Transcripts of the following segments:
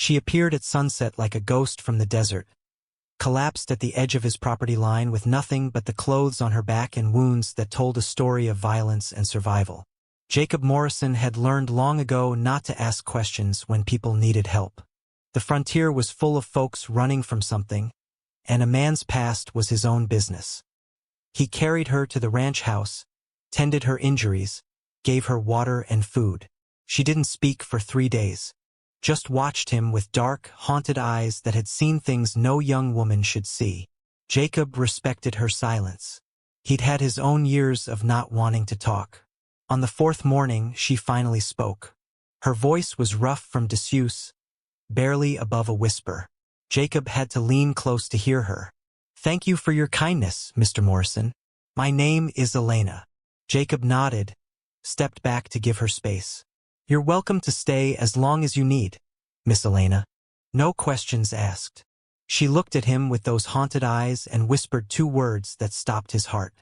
She appeared at sunset like a ghost from the desert, collapsed at the edge of his property line with nothing but the clothes on her back and wounds that told a story of violence and survival. Jacob Morrison had learned long ago not to ask questions when people needed help. The frontier was full of folks running from something, and a man's past was his own business. He carried her to the ranch house, tended her injuries, gave her water and food. She didn't speak for 3 days. Just watched him with dark, haunted eyes that had seen things no young woman should see. Jacob respected her silence. He'd had his own years of not wanting to talk. On the 4th morning, she finally spoke. Her voice was rough from disuse, barely above a whisper. Jacob had to lean close to hear her. "Thank you for your kindness, Mr. Morrison. My name is Elena." Jacob nodded, stepped back to give her space. "You're welcome to stay as long as you need, Miss Elena. No questions asked." She looked at him with those haunted eyes and whispered 2 words that stopped his heart.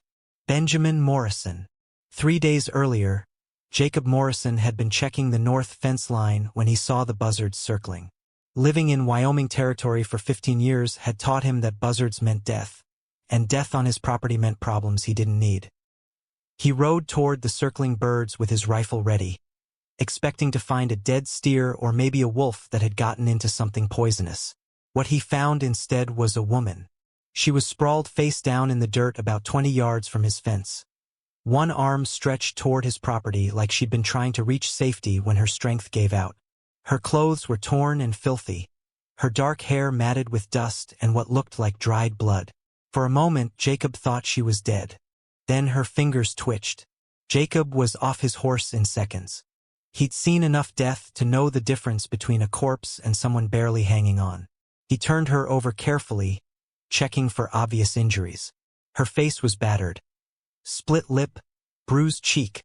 Benjamin Morrison. 3 days earlier, Jacob Morrison had been checking the north fence line when he saw the buzzards circling. Living in Wyoming territory for 15 years had taught him that buzzards meant death, and death on his property meant problems he didn't need. He rode toward the circling birds with his rifle ready, expecting to find a dead steer or maybe a wolf that had gotten into something poisonous. What he found instead was a woman. She was sprawled face down in the dirt about 20 yards from his fence. One arm stretched toward his property like she'd been trying to reach safety when her strength gave out. Her clothes were torn and filthy, her dark hair matted with dust and what looked like dried blood. For a moment, Jacob thought she was dead. Then her fingers twitched. Jacob was off his horse in seconds. He'd seen enough death to know the difference between a corpse and someone barely hanging on. He turned her over carefully, checking for obvious injuries. Her face was battered. Split lip, bruised cheek,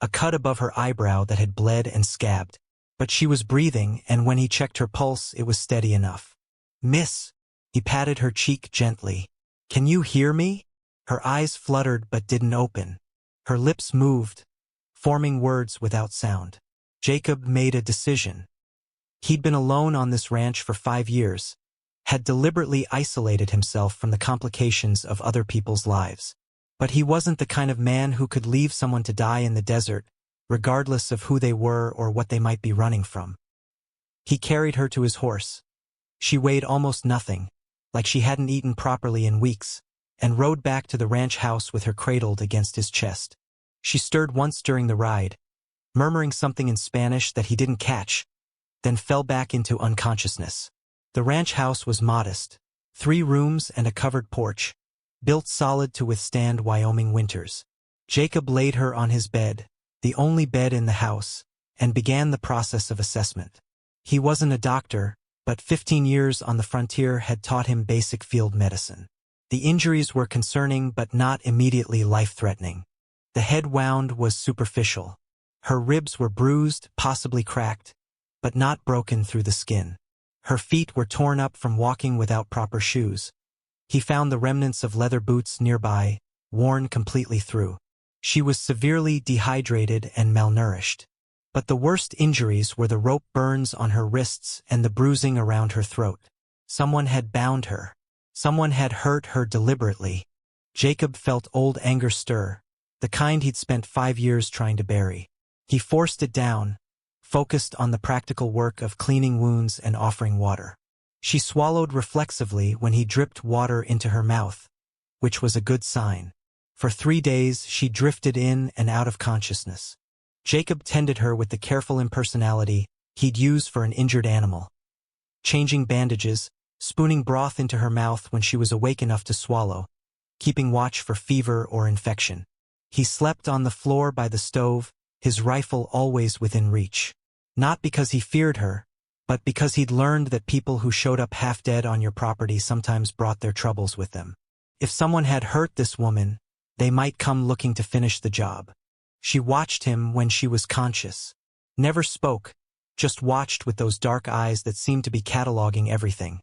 a cut above her eyebrow that had bled and scabbed. But she was breathing, and when he checked her pulse, it was steady enough. "Miss," he patted her cheek gently. "Can you hear me?" Her eyes fluttered but didn't open. Her lips moved, forming words without sound. Jacob made a decision. He'd been alone on this ranch for 5 years, had deliberately isolated himself from the complications of other people's lives. But he wasn't the kind of man who could leave someone to die in the desert, regardless of who they were or what they might be running from. He carried her to his horse. She weighed almost nothing, like she hadn't eaten properly in weeks, and rode back to the ranch house with her cradled against his chest. She stirred once during the ride, murmuring something in Spanish that he didn't catch, then fell back into unconsciousness. The ranch house was modest, 3 rooms and a covered porch, built solid to withstand Wyoming winters. Jacob laid her on his bed, the only bed in the house, and began the process of assessment. He wasn't a doctor, but 15 years on the frontier had taught him basic field medicine. The injuries were concerning but not immediately life-threatening. The head wound was superficial. Her ribs were bruised, possibly cracked, but not broken through the skin. Her feet were torn up from walking without proper shoes. He found the remnants of leather boots nearby, worn completely through. She was severely dehydrated and malnourished. But the worst injuries were the rope burns on her wrists and the bruising around her throat. Someone had bound her. Someone had hurt her deliberately. Jacob felt old anger stir, the kind he'd spent 5 years trying to bury. He forced it down, focused on the practical work of cleaning wounds and offering water. She swallowed reflexively when he dripped water into her mouth, which was a good sign. For 3 days, she drifted in and out of consciousness. Jacob tended her with the careful impersonality he'd use for an injured animal, changing bandages, spooning broth into her mouth when she was awake enough to swallow, keeping watch for fever or infection. He slept on the floor by the stove, his rifle always within reach. Not because he feared her, but because he'd learned that people who showed up half-dead on your property sometimes brought their troubles with them. If someone had hurt this woman, they might come looking to finish the job. She watched him when she was conscious. Never spoke, just watched with those dark eyes that seemed to be cataloging everything.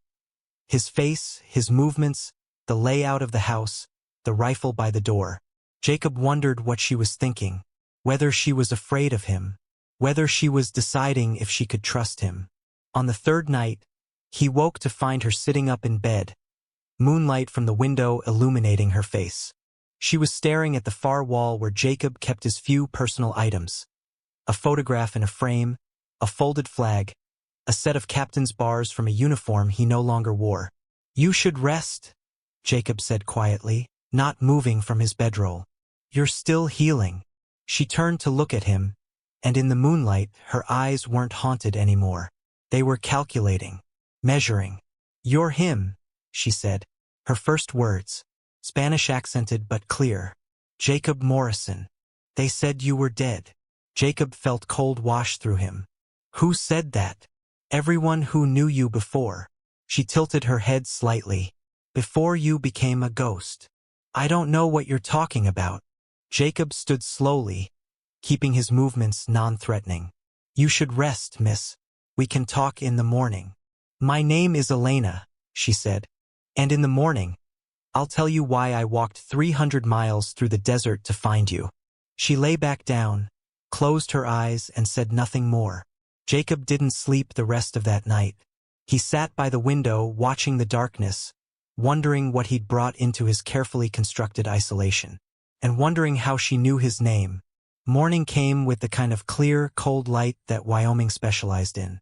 His face, his movements, the layout of the house, the rifle by the door. Jacob wondered what she was thinking, whether she was afraid of him, whether she was deciding if she could trust him. On the third night, he woke to find her sitting up in bed, moonlight from the window illuminating her face. She was staring at the far wall where Jacob kept his few personal items: a photograph in a frame, a folded flag, a set of captain's bars from a uniform he no longer wore. "You should rest," Jacob said quietly, not moving from his bedroll. "You're still healing." She turned to look at him, and in the moonlight her eyes weren't haunted anymore. They were calculating, measuring. "You're him," she said. Her first words, Spanish accented but clear. "Jacob Morrison. They said you were dead." Jacob felt cold wash through him. "Who said that?" "Everyone who knew you before." She tilted her head slightly. "Before you became a ghost." "I don't know what you're talking about." Jacob stood slowly, keeping his movements non-threatening. "You should rest, miss. We can talk in the morning." "My name is Elena," she said. "And in the morning, I'll tell you why I walked 300 miles through the desert to find you." She lay back down, closed her eyes, and said nothing more. Jacob didn't sleep the rest of that night. He sat by the window watching the darkness, wondering what he'd brought into his carefully constructed isolation, and wondering how she knew his name. Morning came with the kind of clear, cold light that Wyoming specialized in.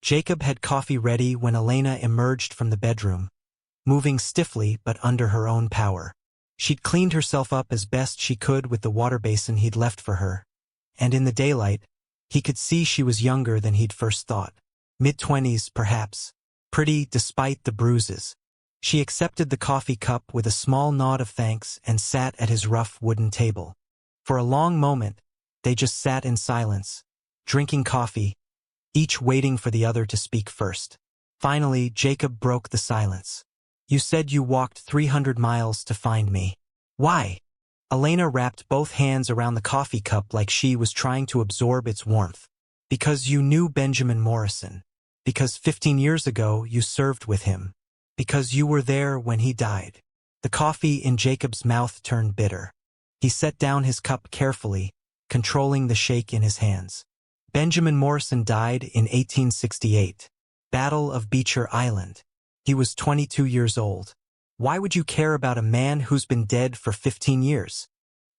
Jacob had coffee ready when Elena emerged from the bedroom, moving stiffly but under her own power. She'd cleaned herself up as best she could with the water basin he'd left for her, and in the daylight, he could see she was younger than he'd first thought. Mid-20s, perhaps. Pretty despite the bruises. She accepted the coffee cup with a small nod of thanks and sat at his rough wooden table. For a long moment, they just sat in silence, drinking coffee, each waiting for the other to speak first. Finally, Jacob broke the silence. "You said you walked 300 miles to find me. Why?" Elena wrapped both hands around the coffee cup like she was trying to absorb its warmth. "Because you knew Benjamin Morrison. Because 15 years ago you served with him. Because you were there when he died." The coffee in Jacob's mouth turned bitter. He set down his cup carefully, controlling the shake in his hands. "Benjamin Morrison died in 1868. Battle of Beecher Island. He was 22 years old. Why would you care about a man who's been dead for 15 years?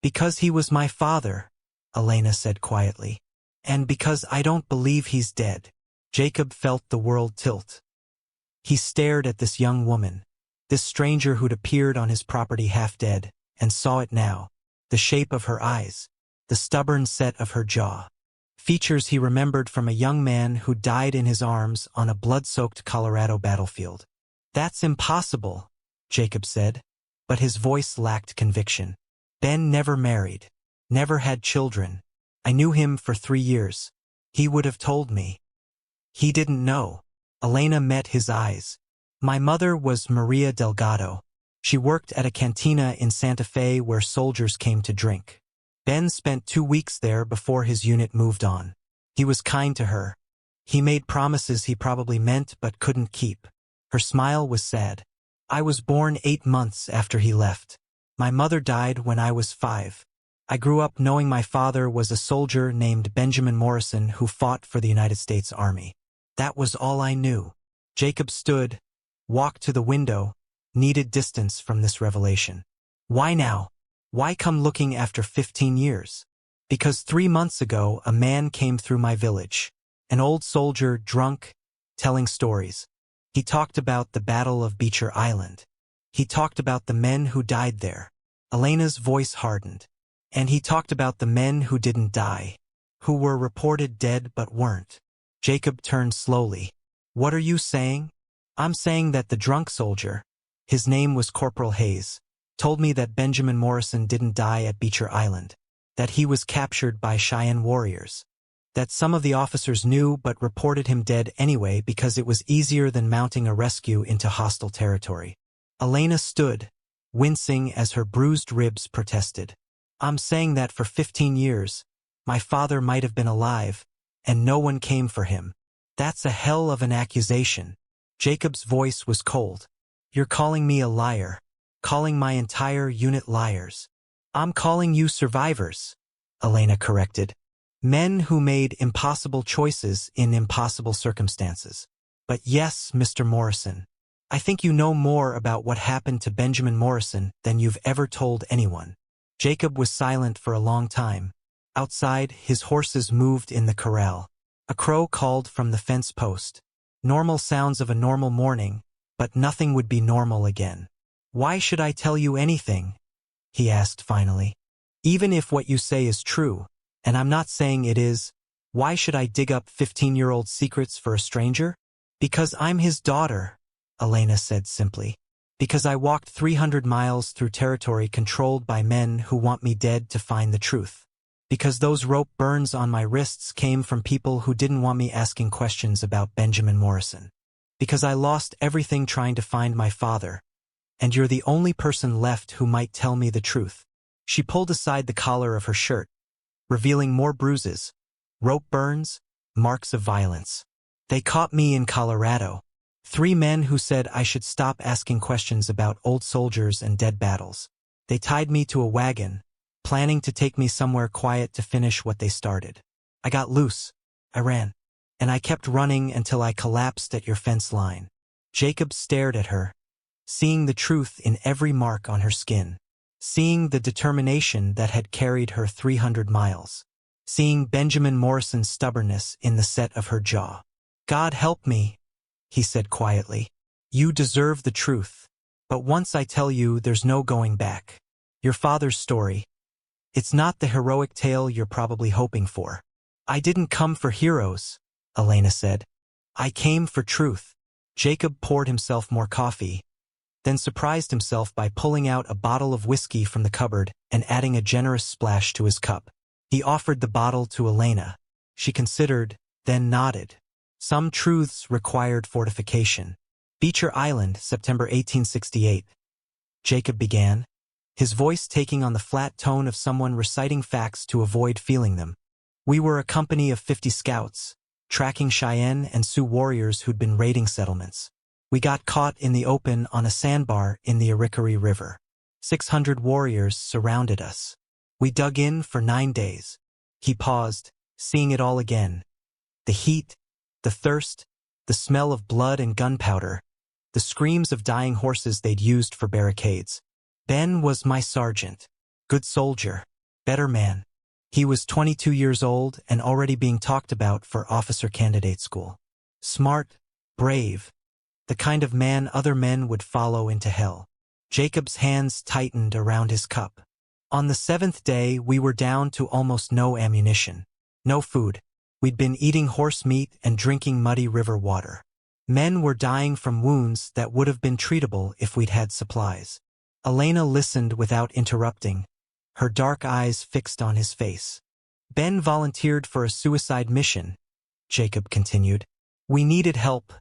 Because he was my father," Elena said quietly. "And because I don't believe he's dead." Jacob felt the world tilt. He stared at this young woman, this stranger who'd appeared on his property half dead, and saw it now. The shape of her eyes, the stubborn set of her jaw. Features he remembered from a young man who died in his arms on a blood-soaked Colorado battlefield. "That's impossible," Jacob said, but his voice lacked conviction. "Ben never married, never had children. I knew him for 3 years. He would have told me." "He didn't know." Elena met his eyes. "My mother was Maria Delgado. She worked at a cantina in Santa Fe where soldiers came to drink. Ben spent 2 weeks there before his unit moved on. He was kind to her. He made promises he probably meant but couldn't keep." Her smile was sad. "I was born 8 months after he left. My mother died when I was 5. I grew up knowing my father was a soldier named Benjamin Morrison who fought for the United States Army. That was all I knew." Jacob stood, walked to the window, needed distance from this revelation. "Why now? Why come looking after 15 years? Because 3 months ago a man came through my village. An old soldier, drunk, telling stories. He talked about the Battle of Beecher Island. He talked about the men who died there." Elena's voice hardened. "And he talked about the men who didn't die, who were reported dead but weren't." Jacob turned slowly. "What are you saying?" "I'm saying that the drunk soldier, his name was Corporal Hayes, told me that Benjamin Morrison didn't die at Beecher Island, that he was captured by Cheyenne warriors, that some of the officers knew but reported him dead anyway because it was easier than mounting a rescue into hostile territory." Elena stood, wincing as her bruised ribs protested. "I'm saying that for 15 years, my father might have been alive, and no one came for him. That's a hell of an accusation." Jacob's voice was cold. "You're calling me a liar, calling my entire unit liars." "I'm calling you survivors," Elena corrected. "Men who made impossible choices in impossible circumstances." But yes, Mr. Morrison. I think you know more about what happened to Benjamin Morrison than you've ever told anyone. Jacob was silent for a long time. Outside, his horses moved in the corral. A crow called from the fence post. Normal sounds of a normal morning, but nothing would be normal again. Why should I tell you anything? He asked finally. Even if what you say is true, and I'm not saying it is, why should I dig up 15-year-old secrets for a stranger? Because I'm his daughter, Elena said simply. Because I walked 300 miles through territory controlled by men who want me dead to find the truth. Because those rope burns on my wrists came from people who didn't want me asking questions about Benjamin Morrison. Because I lost everything trying to find my father, and you're the only person left who might tell me the truth. She pulled aside the collar of her shirt, revealing more bruises, rope burns, marks of violence. They caught me in Colorado. 3 men who said I should stop asking questions about old soldiers and dead battles. They tied me to a wagon, planning to take me somewhere quiet to finish what they started. I got loose. I ran. And I kept running until I collapsed at your fence line. Jacob stared at her, seeing the truth in every mark on her skin, seeing the determination that had carried her 300 miles, seeing Benjamin Morrison's stubbornness in the set of her jaw. God help me, he said quietly. You deserve the truth. But once I tell you, there's no going back. Your father's story. It's not the heroic tale you're probably hoping for. I didn't come for heroes, Elena said. I came for truth. Jacob poured himself more coffee, then surprised himself by pulling out a bottle of whiskey from the cupboard and adding a generous splash to his cup. He offered the bottle to Elena. She considered, then nodded. Some truths required fortification. Beecher Island, September 1868. Jacob began, his voice taking on the flat tone of someone reciting facts to avoid feeling them. We were a company of 50 scouts, tracking Cheyenne and Sioux warriors who'd been raiding settlements. We got caught in the open on a sandbar in the Arickaree River. 600 warriors surrounded us. We dug in for 9 days. He paused, seeing it all again. The heat, the thirst, the smell of blood and gunpowder, the screams of dying horses they'd used for barricades. Ben was my sergeant. Good soldier. Better man. He was 22 years old and already being talked about for officer candidate school. Smart, brave, the kind of man other men would follow into hell. Jacob's hands tightened around his cup. On the 7th day, we were down to almost no ammunition. No food. We'd been eating horse meat and drinking muddy river water. Men were dying from wounds that would have been treatable if we'd had supplies. Elena listened without interrupting, her dark eyes fixed on his face. Ben volunteered for a suicide mission, Jacob continued. We needed help.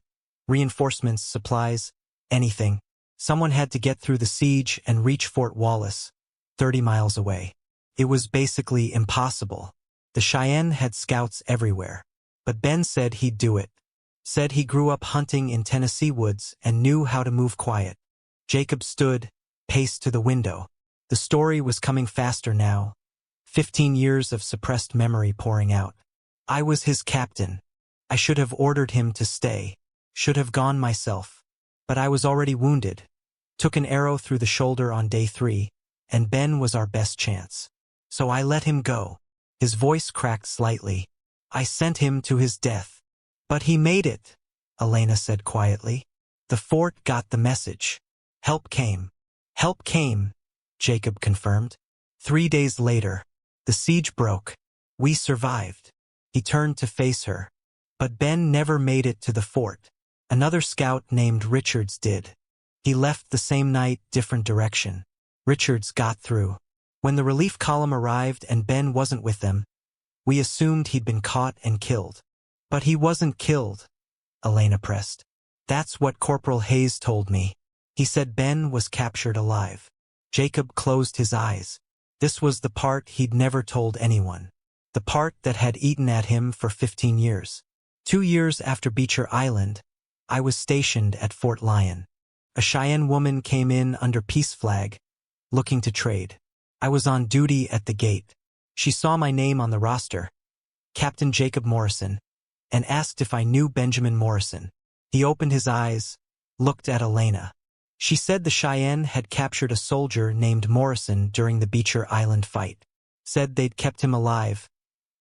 Reinforcements, supplies, anything. Someone had to get through the siege and reach Fort Wallace, 30 miles away. It was basically impossible. The Cheyenne had scouts everywhere. But Ben said he'd do it. Said he grew up hunting in Tennessee woods and knew how to move quiet. Jacob stood, paced to the window. The story was coming faster now. 15 years of suppressed memory pouring out. I was his captain. I should have ordered him to stay. Should have gone myself. But I was already wounded. Took an arrow through the shoulder on day 3, and Ben was our best chance. So I let him go. His voice cracked slightly. I sent him to his death. But he made it, Elena said quietly. The fort got the message. Help came. Help came, Jacob confirmed. 3 days later, the siege broke. We survived. He turned to face her. But Ben never made it to the fort. Another scout named Richards did. He left the same night, different direction. Richards got through. When the relief column arrived and Ben wasn't with them, we assumed he'd been caught and killed. But he wasn't killed, Elena pressed. That's what Corporal Hayes told me. He said Ben was captured alive. Jacob closed his eyes. This was the part he'd never told anyone. The part that had eaten at him for 15 years. 2 years after Beecher Island, I was stationed at Fort Lyon. A Cheyenne woman came in under peace flag, looking to trade. I was on duty at the gate. She saw my name on the roster, Captain Jacob Morrison, and asked if I knew Benjamin Morrison. He opened his eyes, looked at Elena. She said the Cheyenne had captured a soldier named Morrison during the Beecher Island fight. Said they'd kept him alive,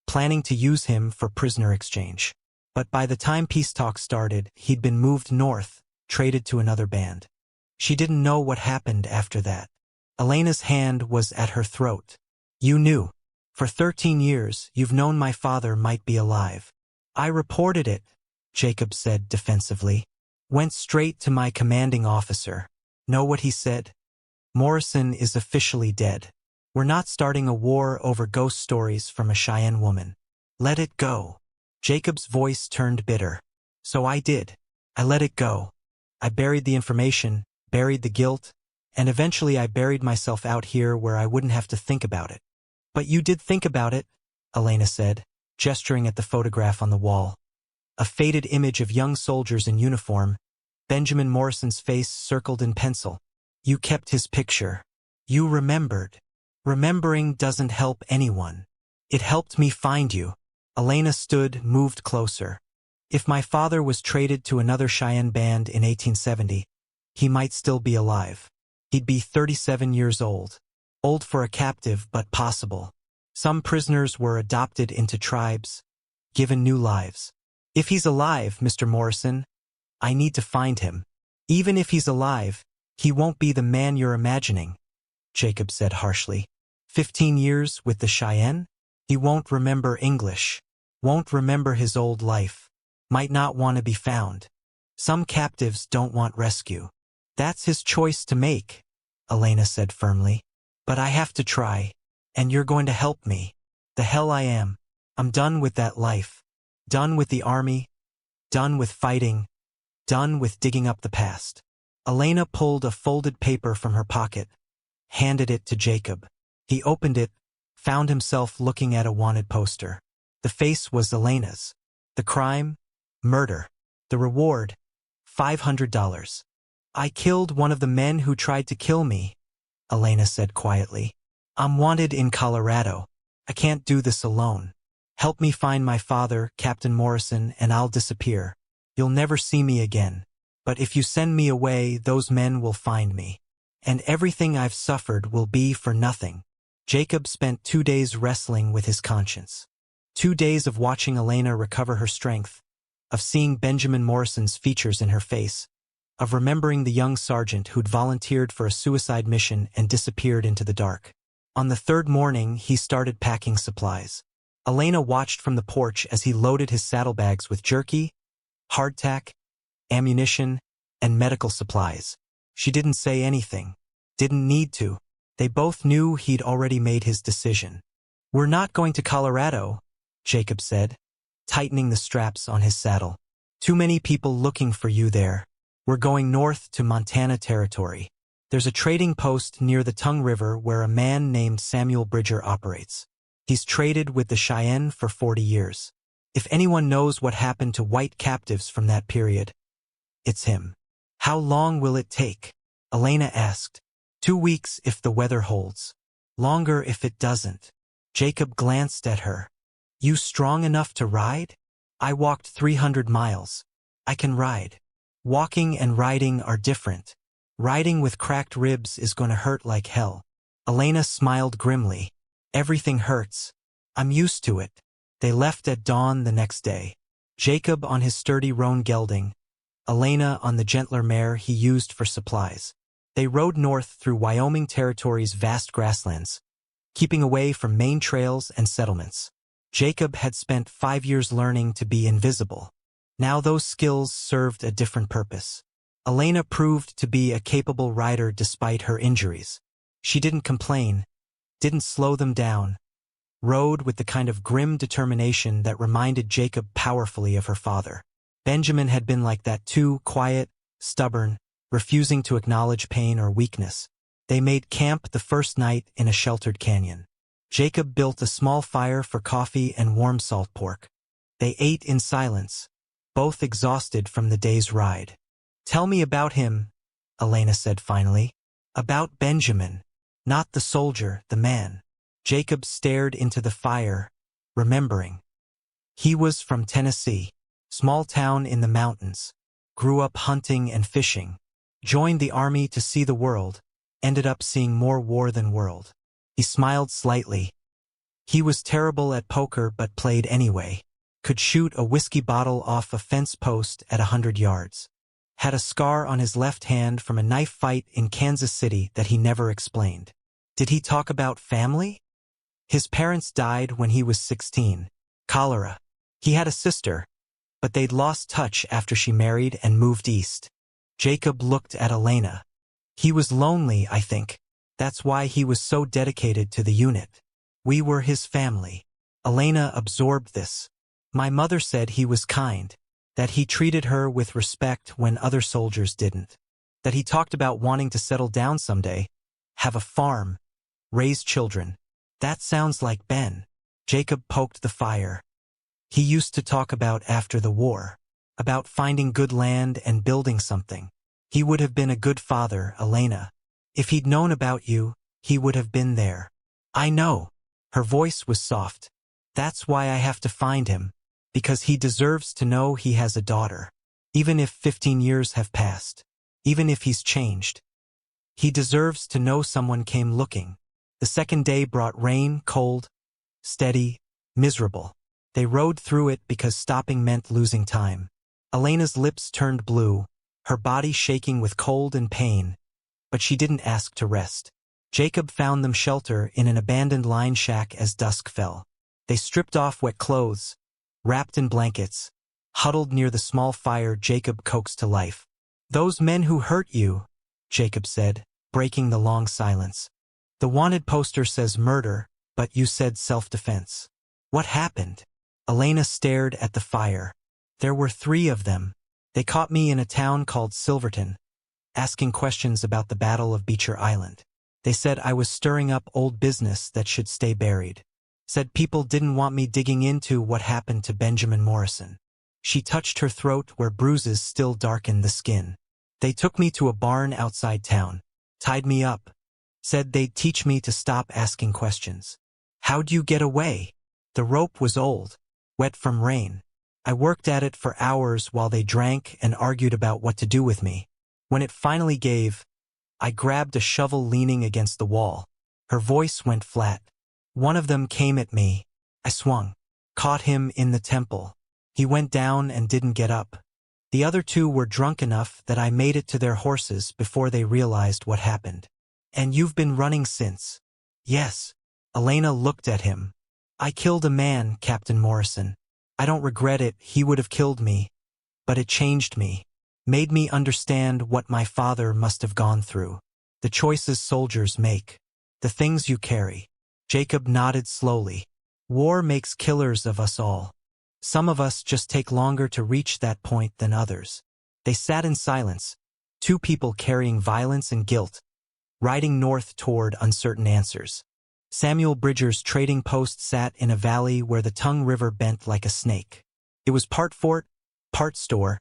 planning to use him for prisoner exchange. But by the time peace talks started, he'd been moved north, traded to another band. She didn't know what happened after that. Elena's hand was at her throat. You knew. For 13 years, you've known my father might be alive. I reported it, Jacob said defensively. Went straight to my commanding officer. Know what he said? Morrison is officially dead. We're not starting a war over ghost stories from a Cheyenne woman. Let it go. Jacob's voice turned bitter. So I did. I let it go. I buried the information, buried the guilt, and eventually I buried myself out here where I wouldn't have to think about it. But you did think about it, Elena said, gesturing at the photograph on the wall. A faded image of young soldiers in uniform, Benjamin Morrison's face circled in pencil. You kept his picture. You remembered. Remembering doesn't help anyone. It helped me find you. Elena stood, moved closer. If my father was traded to another Cheyenne band in 1870, he might still be alive. He'd be 37 years old. Old for a captive, but possible. Some prisoners were adopted into tribes, given new lives. If he's alive, Mr. Morrison, I need to find him. Even if he's alive, he won't be the man you're imagining, Jacob said harshly. 15 years with the Cheyenne? He won't remember English, won't remember his old life, might not want to be found. Some captives don't want rescue. That's his choice to make, Elena said firmly. But I have to try, and you're going to help me. The hell I am. I'm done with that life. Done with the army. Done with fighting. Done with digging up the past. Elena pulled a folded paper from her pocket, handed it to Jacob. He opened it, found himself looking at a wanted poster. The face was Elena's. The crime? Murder. The reward? $500. I killed one of the men who tried to kill me, Elena said quietly. I'm wanted in Colorado. I can't do this alone. Help me find my father, Captain Morrison, and I'll disappear. You'll never see me again. But if you send me away, those men will find me. And everything I've suffered will be for nothing. Jacob spent 2 days wrestling with his conscience. 2 days of watching Elena recover her strength, of seeing Benjamin Morrison's features in her face, of remembering the young sergeant who'd volunteered for a suicide mission and disappeared into the dark. On the third morning, he started packing supplies. Elena watched from the porch as he loaded his saddlebags with jerky, hardtack, ammunition, and medical supplies. She didn't say anything. Didn't need to. They both knew he'd already made his decision. We're not going to Colorado, Jacob said, tightening the straps on his saddle. Too many people looking for you there. We're going north to Montana Territory. There's a trading post near the Tongue River where a man named Samuel Bridger operates. He's traded with the Cheyenne for 40 years. If anyone knows what happened to white captives from that period, it's him. How long will it take? Elena asked. 2 weeks if the weather holds. Longer if it doesn't. Jacob glanced at her. You strong enough to ride? I walked 300 miles. I can ride. Walking and riding are different. Riding with cracked ribs is going to hurt like hell. Elena smiled grimly. Everything hurts. I'm used to it. They left at dawn the next day. Jacob on his sturdy roan gelding, Elena on the gentler mare he used for supplies. They rode north through Wyoming Territory's vast grasslands, keeping away from main trails and settlements. Jacob had spent 5 years learning to be invisible. Now those skills served a different purpose. Elena proved to be a capable rider despite her injuries. She didn't complain, didn't slow them down, rode with the kind of grim determination that reminded Jacob powerfully of her father. Benjamin had been like that too, quiet, stubborn, refusing to acknowledge pain or weakness. They made camp the first night in a sheltered canyon. Jacob built a small fire for coffee and warm salt pork. They ate in silence, both exhausted from the day's ride. Tell me about him, Elena said finally. About Benjamin. Not the soldier, the man. Jacob stared into the fire, remembering. He was from Tennessee, small town in the mountains. grew up hunting and fishing, joined the army to see the world, ended up seeing more war than world. He smiled slightly. He was terrible at poker but played anyway. Could shoot a whiskey bottle off a fence post at 100 yards. Had a scar on his left hand from a knife fight in Kansas City that he never explained. Did he talk about family? His parents died when he was 16. Cholera. He had a sister, but they'd lost touch after she married and moved east. Jacob looked at Elena. He was lonely, I think. That's why he was so dedicated to the unit. We were his family. Elena absorbed this. My mother said he was kind, that he treated her with respect when other soldiers didn't, that he talked about wanting to settle down someday, have a farm, raise children. That sounds like Ben. Jacob poked the fire. He used to talk about after the war, about finding good land and building something. He would have been a good father, Elena. If he'd known about you, he would have been there. I know. Her voice was soft. That's why I have to find him, because he deserves to know he has a daughter. Even if 15 years have passed, even if he's changed. He deserves to know someone came looking. The second day brought rain, cold, steady, miserable. They rode through it because stopping meant losing time. Elena's lips turned blue, her body shaking with cold and pain, but she didn't ask to rest. Jacob found them shelter in an abandoned line shack as dusk fell. They stripped off wet clothes, wrapped in blankets, huddled near the small fire Jacob coaxed to life. Those men who hurt you, Jacob said, breaking the long silence. The wanted poster says murder, but you said self-defense. What happened? Elena stared at the fire. There were 3 of them. They caught me in a town called Silverton, asking questions about the Battle of Beecher Island. They said I was stirring up old business that should stay buried. Said people didn't want me digging into what happened to Benjamin Morrison. She touched her throat where bruises still darkened the skin. They took me to a barn outside town, tied me up, said they'd teach me to stop asking questions. How'd you get away? The rope was old, wet from rain. I worked at it for hours while they drank and argued about what to do with me. When it finally gave, I grabbed a shovel leaning against the wall. Her voice went flat. One of them came at me. I swung, caught him in the temple. He went down and didn't get up. The other 2 were drunk enough that I made it to their horses before they realized what happened. And you've been running since? Yes. Elena looked at him. I killed a man, Captain Morrison. I don't regret it, he would have killed me. But it changed me. Made me understand what my father must have gone through. The choices soldiers make. The things you carry. Jacob nodded slowly. War makes killers of us all. Some of us just take longer to reach that point than others. They sat in silence, 2 people carrying violence and guilt, riding north toward uncertain answers. Samuel Bridger's trading post sat in a valley where the Tongue River bent like a snake. It was part fort, part store,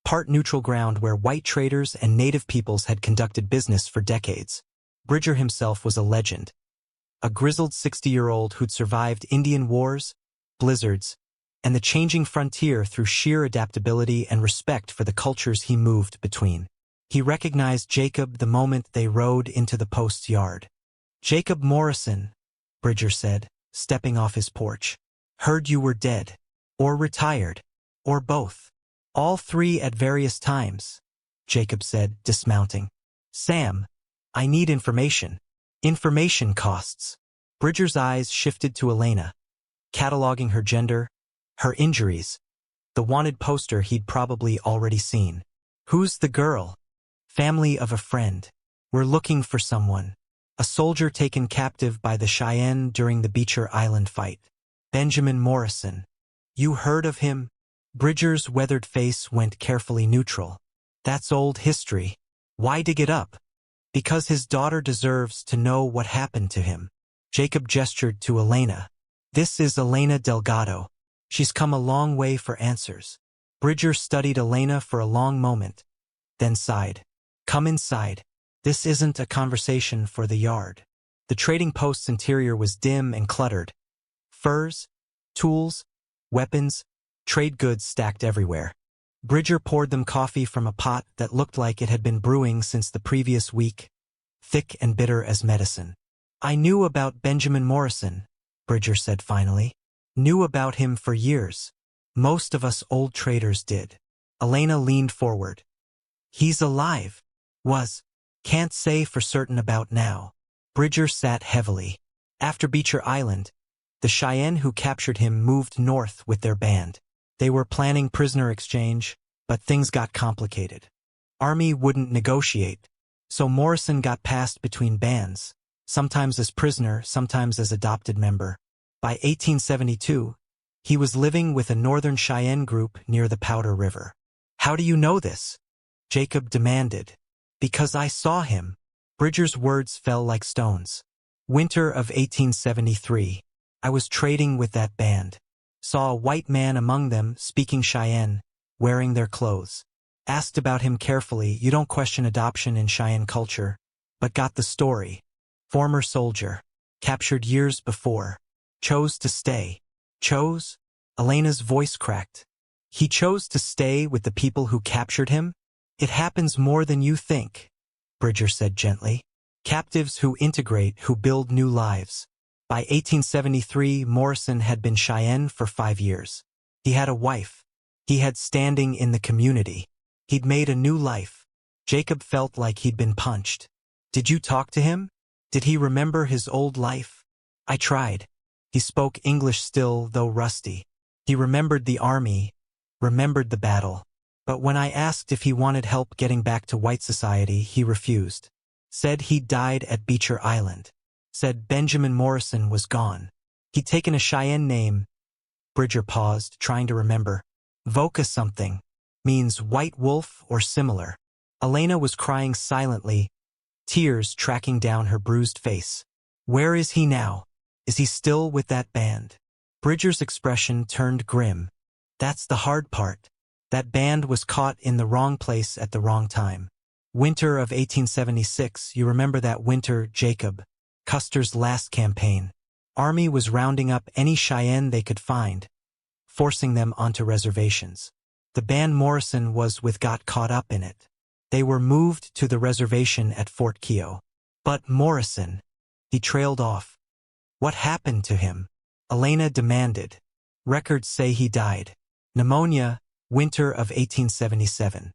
part neutral ground where white traders and native peoples had conducted business for decades. Bridger himself was a legend. A grizzled 60-year-old who'd survived Indian wars, blizzards, and the changing frontier through sheer adaptability and respect for the cultures he moved between. He recognized Jacob the moment they rode into the post's yard. Jacob Morrison, Bridger said, stepping off his porch. Heard you were dead. Or retired. Or both. All 3 at various times, Jacob said, dismounting. Sam, I need information. Information costs. Bridger's eyes shifted to Elena, cataloging her gender, her injuries, the wanted poster he'd probably already seen. Who's the girl? Family of a friend. We're looking for someone. A soldier taken captive by the Cheyenne during the Beecher Island fight. Benjamin Morrison. You heard of him? Bridger's weathered face went carefully neutral. That's old history. Why dig it up? Because his daughter deserves to know what happened to him. Jacob gestured to Elena. This is Elena Delgado. She's come a long way for answers. Bridger studied Elena for a long moment, then sighed. Come inside. This isn't a conversation for the yard. The trading post's interior was dim and cluttered. Furs, tools, weapons, trade goods stacked everywhere. Bridger poured them coffee from a pot that looked like it had been brewing since the previous week, thick and bitter as medicine. I knew about Benjamin Morrison, Bridger said finally. Knew about him for years. Most of us old traders did. Elena leaned forward. He's alive. Was. Can't say for certain about now. Bridger sat heavily. After Beecher Island, the Cheyenne who captured him moved north with their band. They were planning prisoner exchange, but things got complicated. Army wouldn't negotiate, so Morrison got passed between bands, sometimes as prisoner, sometimes as adopted member. By 1872, he was living with a northern Cheyenne group near the Powder River. How do you know this? Jacob demanded. Because I saw him. Bridger's words fell like stones. Winter of 1873. I was trading with that band. Saw a white man among them, speaking Cheyenne, wearing their clothes. Asked about him carefully. You don't question adoption in Cheyenne culture. But got the story. Former soldier. Captured years before. Chose to stay. Chose? Elena's voice cracked. He chose to stay with the people who captured him? It happens more than you think, Bridger said gently. Captives who integrate, who build new lives. By 1873, Morrison had been Cheyenne for 5 years. He had a wife. He had standing in the community. He'd made a new life. Jacob felt like he'd been punched. Did you talk to him? Did he remember his old life? I tried. He spoke English still, though rusty. He remembered the army, remembered the battle. But when I asked if he wanted help getting back to white society, he refused. Said he'd died at Beecher Island. Said Benjamin Morrison was gone. He'd taken a Cheyenne name. Bridger paused, trying to remember. Voca something. Means white wolf or similar. Elena was crying silently, tears tracking down her bruised face. Where is he now? Is he still with that band? Bridger's expression turned grim. That's the hard part. That band was caught in the wrong place at the wrong time. Winter of 1876, you remember that winter, Jacob? Custer's last campaign. Army was rounding up any Cheyenne they could find, forcing them onto reservations. The band Morrison was with got caught up in it. They were moved to the reservation at Fort Keogh. But Morrison, he trailed off. What happened to him? Elena demanded. Records say he died. Pneumonia, winter of 1877.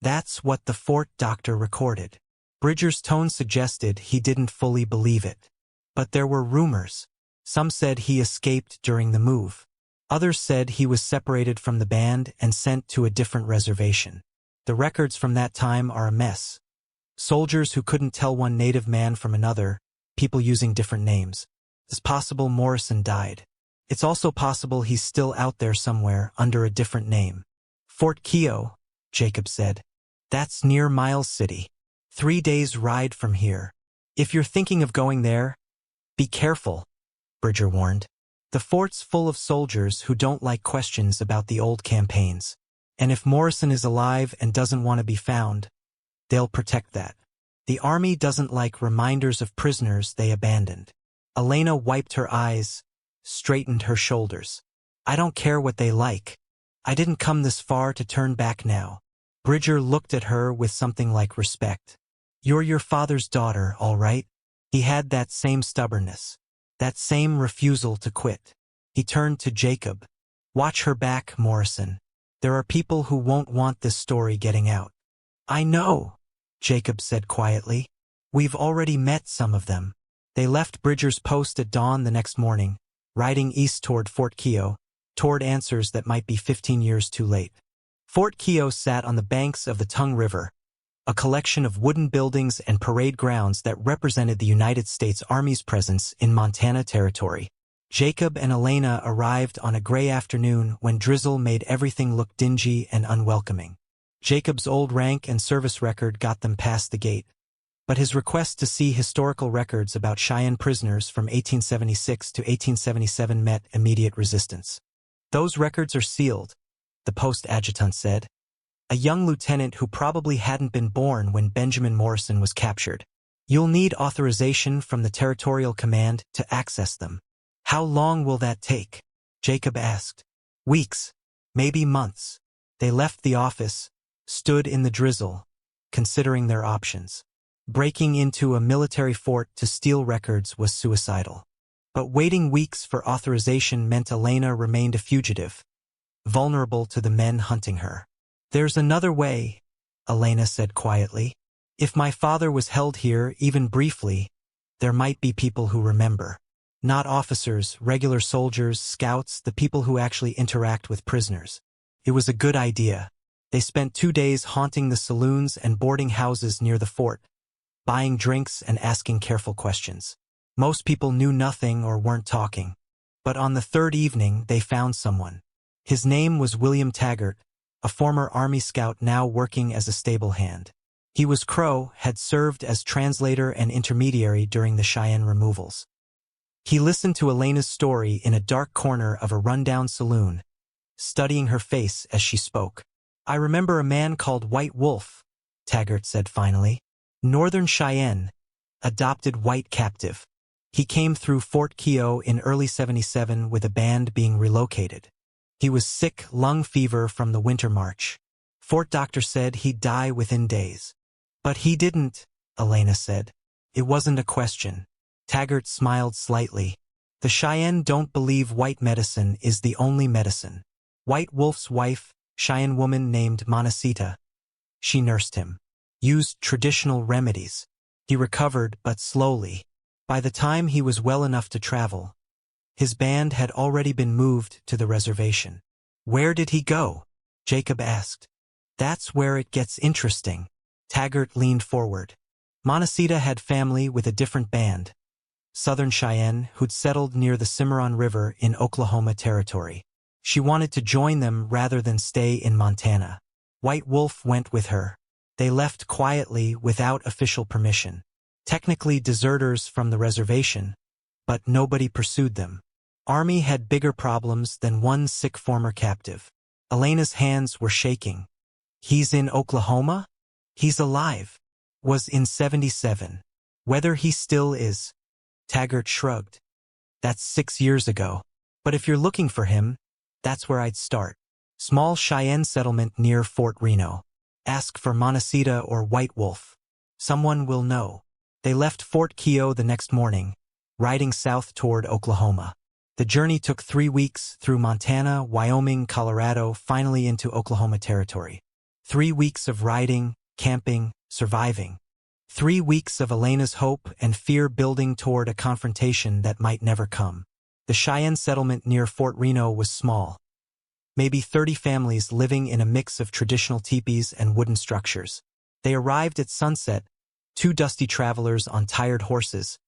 That's what the fort doctor recorded. Bridger's tone suggested he didn't fully believe it. But there were rumors. Some said he escaped during the move. Others said he was separated from the band and sent to a different reservation. The records from that time are a mess. Soldiers who couldn't tell one native man from another, people using different names. It's possible Morrison died. It's also possible he's still out there somewhere under a different name. Fort Keogh, Jacob said. That's near Miles City. 3 days' ride from here. If you're thinking of going there, be careful, Bridger warned. The fort's full of soldiers who don't like questions about the old campaigns. And if Morrison is alive and doesn't want to be found, they'll protect that. The army doesn't like reminders of prisoners they abandoned. Elena wiped her eyes, straightened her shoulders. I don't care what they like. I didn't come this far to turn back now. Bridger looked at her with something like respect. You're your father's daughter, all right? He had that same stubbornness, that same refusal to quit. He turned to Jacob. Watch her back, Morrison. There are people who won't want this story getting out. I know, Jacob said quietly. We've already met some of them. They left Bridger's post at dawn the next morning, riding east toward Fort Keogh, toward answers that might be 15 years too late. Fort Keogh sat on the banks of the Tongue River, a collection of wooden buildings and parade grounds that represented the United States Army's presence in Montana Territory. Jacob and Elena arrived on a gray afternoon when drizzle made everything look dingy and unwelcoming. Jacob's old rank and service record got them past the gate, but his request to see historical records about Cheyenne prisoners from 1876 to 1877 met immediate resistance. Those records are sealed, the post adjutant said. A young lieutenant who probably hadn't been born when Benjamin Morrison was captured. You'll need authorization from the Territorial Command to access them. How long will that take? Jacob asked. Weeks, maybe months. They left the office, stood in the drizzle, considering their options. Breaking into a military fort to steal records was suicidal. But waiting weeks for authorization meant Elena remained a fugitive, vulnerable to the men hunting her. "There's another way," Elena said quietly. "If my father was held here, even briefly, there might be people who remember. Not officers, regular soldiers, scouts, the people who actually interact with prisoners." It was a good idea. They spent 2 days haunting the saloons and boarding houses near the fort, buying drinks and asking careful questions. Most people knew nothing or weren't talking. But on the third evening, they found someone. His name was William Taggart, a former Army scout now working as a stable hand. He was Crow, had served as translator and intermediary during the Cheyenne removals. He listened to Elena's story in a dark corner of a rundown saloon, studying her face as she spoke. "I remember a man called White Wolf," Taggart said finally. "Northern Cheyenne, adopted white captive. He came through Fort Keogh in early '77 with a band being relocated. He was sick, lung fever from the winter march. Fort doctor said he'd die within days. But he didn't," Elena said. "It wasn't a question." Taggart smiled slightly. "The Cheyenne don't believe white medicine is the only medicine. White Wolf's wife, Cheyenne woman named Montecita. She nursed him. Used traditional remedies. He recovered, but slowly. By the time he was well enough to travel, his band had already been moved to the reservation." "Where did he go?" Jacob asked. "That's where it gets interesting." Taggart leaned forward. "Montecita had family with a different band, Southern Cheyenne, who'd settled near the Cimarron River in Oklahoma Territory. She wanted to join them rather than stay in Montana. White Wolf went with her. They left quietly without official permission. Technically deserters from the reservation, but nobody pursued them. Army had bigger problems than one sick former captive." Elena's hands were shaking. "He's in Oklahoma? He's alive. Was in '77. Whether he still is." Taggart shrugged. "That's 6 years ago. But if you're looking for him, that's where I'd start. Small Cheyenne settlement near Fort Reno. Ask for Montecita or White Wolf. Someone will know." They left Fort Keogh the next morning, riding south toward Oklahoma. The journey took 3 weeks through Montana, Wyoming, Colorado, finally into Oklahoma Territory. 3 weeks of riding, camping, surviving. 3 weeks of Elena's hope and fear building toward a confrontation that might never come. The Cheyenne settlement near Fort Reno was small. Maybe 30 families living in a mix of traditional teepees and wooden structures. They arrived at sunset, 2 dusty travelers on tired horses,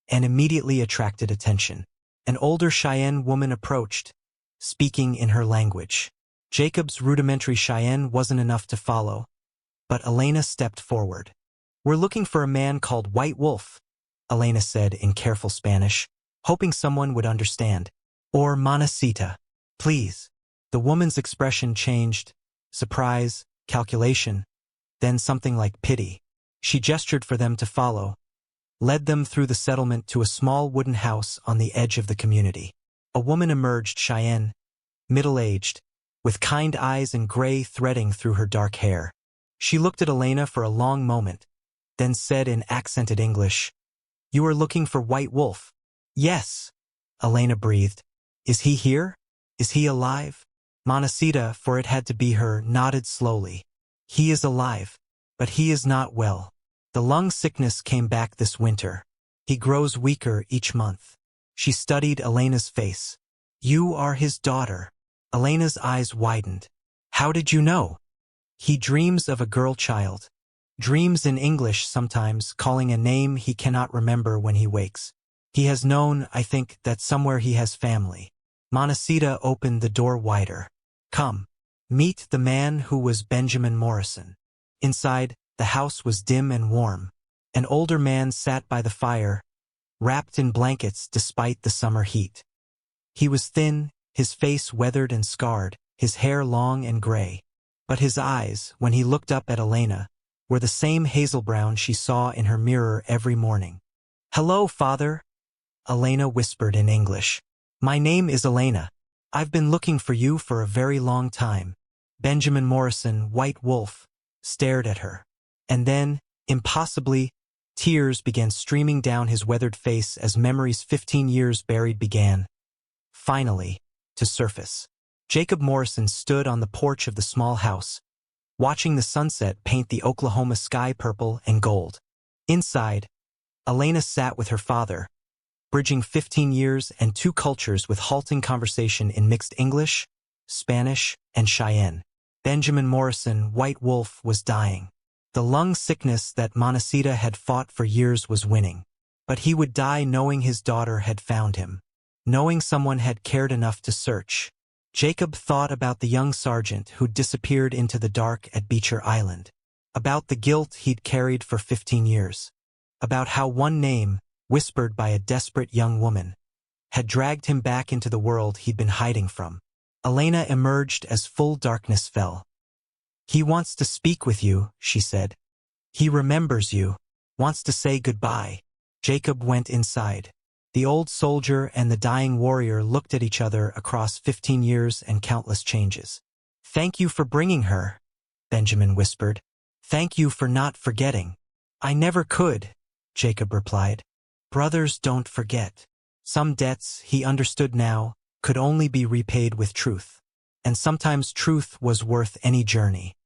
and immediately attracted attention. An older Cheyenne woman approached, speaking in her language. Jacob's rudimentary Cheyenne wasn't enough to follow, but Elena stepped forward. "We're looking for a man called White Wolf," Elena said in careful Spanish, hoping someone would understand. "Or Montecita, please." The woman's expression changed, surprise, calculation, then something like pity. She gestured for them to follow, led them through the settlement to a small wooden house on the edge of the community. A woman emerged, Cheyenne, middle-aged, with kind eyes and gray threading through her dark hair. She looked at Elena for a long moment, then said in accented English, "You are looking for White Wolf?" "Yes," Elena breathed. "Is he here? Is he alive?" Montecita, for it had to be her, nodded slowly. "He is alive, but he is not well. The lung sickness came back this winter. He grows weaker each month." She studied Elena's face. "You are his daughter." Elena's eyes widened. "How did you know?" "He dreams of a girl child. Dreams in English sometimes, calling a name he cannot remember when he wakes. He has known, I think, that somewhere he has family." Montecita opened the door wider. "Come. Meet the man who was Benjamin Morrison." Inside, the house was dim and warm. An older man sat by the fire, wrapped in blankets despite the summer heat. He was thin, his face weathered and scarred, his hair long and gray. But his eyes, when he looked up at Elena, were the same hazel brown she saw in her mirror every morning. "Hello, father," Elena whispered in English. "My name is Elena. I've been looking for you for a very long time." Benjamin Morrison, white wolf, stared at her. And then, impossibly, tears began streaming down his weathered face as memories 15 years buried began, finally, to surface. Jacob Morrison stood on the porch of the small house, watching the sunset paint the Oklahoma sky purple and gold. Inside, Elena sat with her father, bridging 15 years and 2 cultures with halting conversation in mixed English, Spanish, and Cheyenne. Benjamin Morrison, white wolf, was dying. The lung sickness that Montecito had fought for years was winning. But he would die knowing his daughter had found him, knowing someone had cared enough to search. Jacob thought about the young sergeant who'd disappeared into the dark at Beecher Island, about the guilt he'd carried for 15 years, about how one name, whispered by a desperate young woman, had dragged him back into the world he'd been hiding from. Elena emerged as full darkness fell. "He wants to speak with you," she said. "He remembers you, wants to say goodbye." Jacob went inside. The old soldier and the dying warrior looked at each other across 15 years and countless changes. "Thank you for bringing her," Benjamin whispered. "Thank you for not forgetting." "I never could," Jacob replied. "Brothers don't forget." Some debts, he understood now, could only be repaid with truth. And sometimes truth was worth any journey.